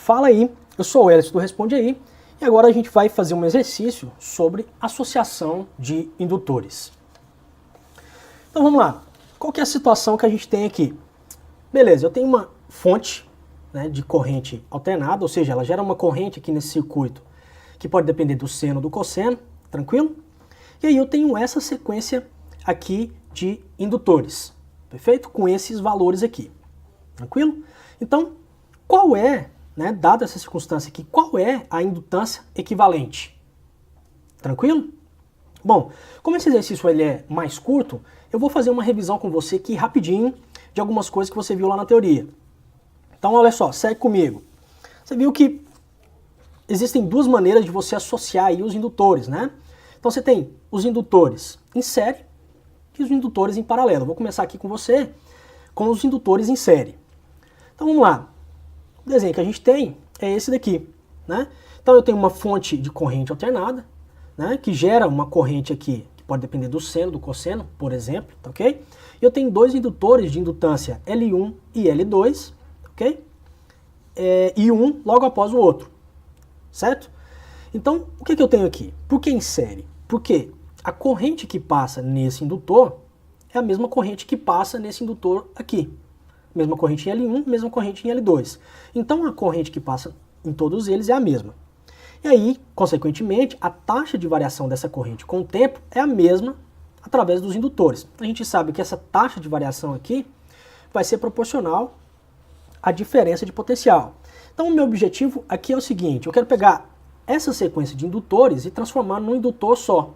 Fala aí, eu sou o Elis do Responde Aí e agora a gente vai fazer um exercício sobre associação de indutores. Então vamos lá, qual que é a situação que a gente tem aqui? Beleza, eu tenho uma fonte, né, de corrente alternada, ou seja, ela gera uma corrente aqui nesse circuito que pode depender do seno ou do cosseno, tranquilo? E aí eu tenho essa sequência aqui de indutores, perfeito? Com esses valores aqui, tranquilo? Então, qual é, né, dada essa circunstância aqui, qual é a indutância equivalente? Tranquilo? Bom, como esse exercício ele é mais curto, eu vou fazer uma revisão com você aqui rapidinho de algumas coisas que você viu lá na teoria. Então, olha só, segue comigo. Você viu que existem duas maneiras de você associar aí os indutores, né? Então, você tem os indutores em série e os indutores em paralelo. Eu vou começar aqui com você com os indutores em série. Então, vamos lá. O desenho que a gente tem é esse daqui, né? Então, eu tenho uma fonte de corrente alternada, né, que gera uma corrente aqui, que pode depender do seno, do cosseno, por exemplo, tá ok? E eu tenho dois indutores de indutância L1 e L2, ok? E um logo após o outro, certo? Então, o que eu tenho aqui? Por que em série? Porque a corrente que passa nesse indutor é a mesma corrente que passa nesse indutor aqui. Mesma corrente em L1, mesma corrente em L2. Então, a corrente que passa em todos eles é a mesma. E aí, consequentemente, a taxa de variação dessa corrente com o tempo é a mesma através dos indutores. A gente sabe que essa taxa de variação aqui vai ser proporcional à diferença de potencial. Então, o meu objetivo aqui é o seguinte, eu quero pegar essa sequência de indutores e transformar num indutor só,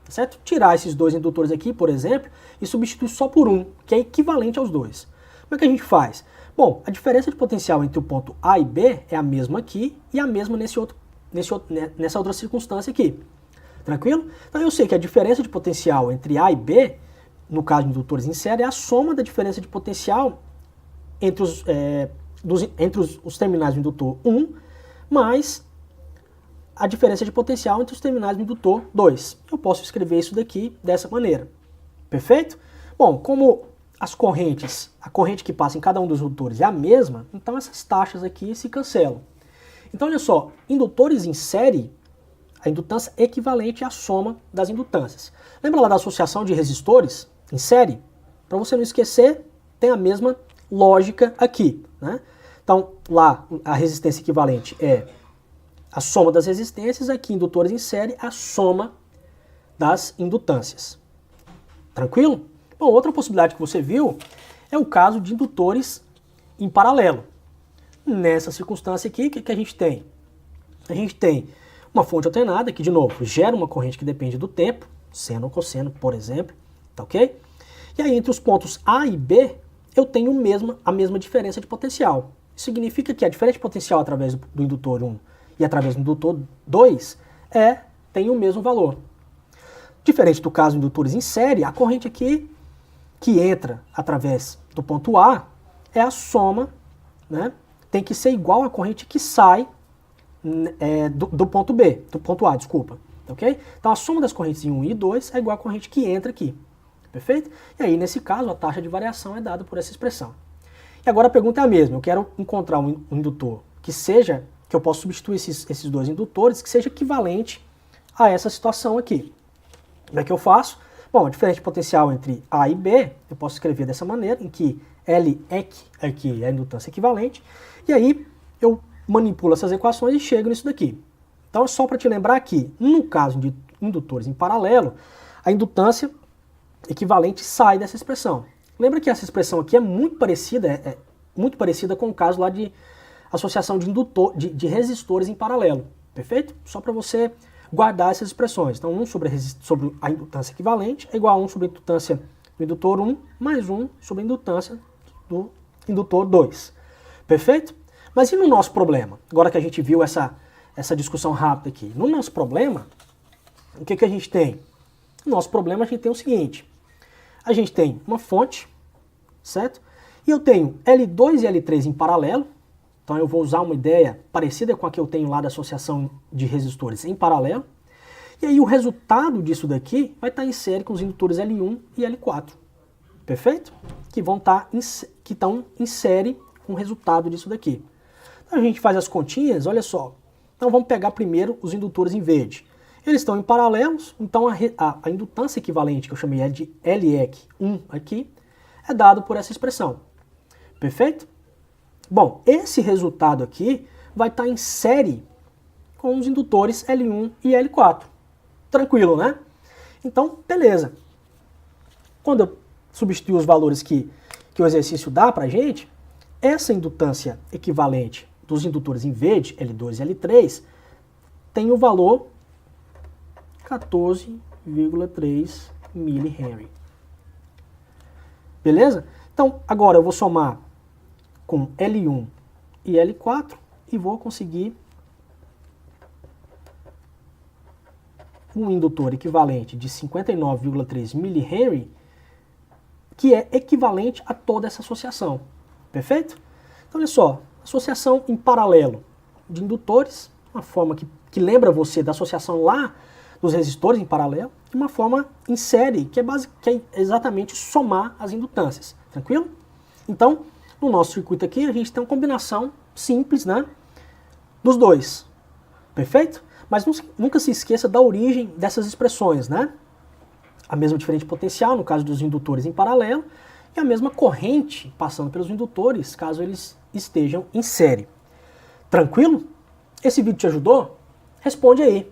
certo? Tirar esses dois indutores aqui, por exemplo, e substituir só por um, que é equivalente aos dois. Como é que a gente faz? Bom, a diferença de potencial entre o ponto A e B é a mesma aqui e a mesma nessa outra circunstância aqui. Tranquilo? Então eu sei que a diferença de potencial entre A e B, no caso de indutores em série, é a soma da diferença de potencial entre os terminais do indutor 1 mais a diferença de potencial entre os terminais do indutor 2. Eu posso escrever isso daqui dessa maneira. Perfeito? Bom, como a corrente que passa em cada um dos indutores é a mesma, então essas taxas aqui se cancelam. Então, olha só, indutores em série, a indutância é equivalente à soma das indutâncias. Lembra lá da associação de resistores em série? Para você não esquecer, tem a mesma lógica aqui, né? Então, lá a resistência equivalente é a soma das resistências, aqui indutores em série, a soma das indutâncias. Tranquilo? Bom, outra possibilidade que você viu é o caso de indutores em paralelo. Nessa circunstância aqui, o que a gente tem? A gente tem uma fonte alternada, que de novo gera uma corrente que depende do tempo, seno ou cosseno, por exemplo, tá ok? E aí entre os pontos A e B, eu tenho a mesma diferença de potencial. Isso significa que a diferença de potencial através do indutor 1 e através do indutor 2 tem o mesmo valor. Diferente do caso de indutores em série, a corrente aqui que entra através do ponto A é a soma, né? Tem que ser igual à corrente que sai do ponto B, do ponto A, desculpa, ok? Então a soma das correntes em 1 e 2 é igual à corrente que entra aqui, perfeito? E aí nesse caso a taxa de variação é dada por essa expressão. E agora a pergunta é a mesma, eu quero encontrar um indutor que eu possa substituir esses dois indutores, que seja equivalente a essa situação aqui. Como é que eu faço? Bom, a diferença de potencial entre A e B, eu posso escrever dessa maneira, em que L aqui é a indutância equivalente, e aí eu manipulo essas equações e chego nisso daqui. Então, só para te lembrar que, no caso de indutores em paralelo, a indutância equivalente sai dessa expressão. Lembra que essa expressão aqui é muito parecida com o caso lá de associação de resistores em paralelo, perfeito? Só para você guardar essas expressões. Então, 1 sobre a indutância equivalente é igual a 1 sobre a indutância do indutor 1 mais 1 sobre a indutância do indutor 2. Perfeito? Mas e no nosso problema? Agora que a gente viu essa discussão rápida aqui. No nosso problema, o que a gente tem? No nosso problema, a gente tem o seguinte. A gente tem uma fonte, certo? E eu tenho L2 e L3 em paralelo. Então eu vou usar uma ideia parecida com a que eu tenho lá da associação de resistores em paralelo. E aí o resultado disso daqui vai estar em série com os indutores L1 e L4. Perfeito? Que estão em série com o resultado disso daqui. A gente faz as continhas, olha só. Então vamos pegar primeiro os indutores em verde. Eles estão em paralelos, então a indutância equivalente, que eu chamei de LEC1 aqui, é dado por essa expressão. Perfeito? Bom, esse resultado aqui vai estar em série com os indutores L1 e L4. Tranquilo, né? Então, beleza. Quando eu substituir os valores que o exercício dá pra gente, essa indutância equivalente dos indutores em verde, L2 e L3, tem o valor 14,3 mH. Beleza? Então, agora eu vou somar com L1 e L4 e vou conseguir um indutor equivalente de 59,3 mH, que é equivalente a toda essa associação. Perfeito? Então, olha só, associação em paralelo de indutores, uma forma que lembra você da associação lá dos resistores em paralelo, e uma forma em série, que é exatamente somar as indutâncias. Tranquilo? Então, no nosso circuito aqui, a gente tem uma combinação simples, né, dos dois. Perfeito? Mas nunca se esqueça da origem dessas expressões, né? A mesma diferente potencial, no caso dos indutores em paralelo, e a mesma corrente passando pelos indutores, caso eles estejam em série. Tranquilo? Esse vídeo te ajudou? Responde aí.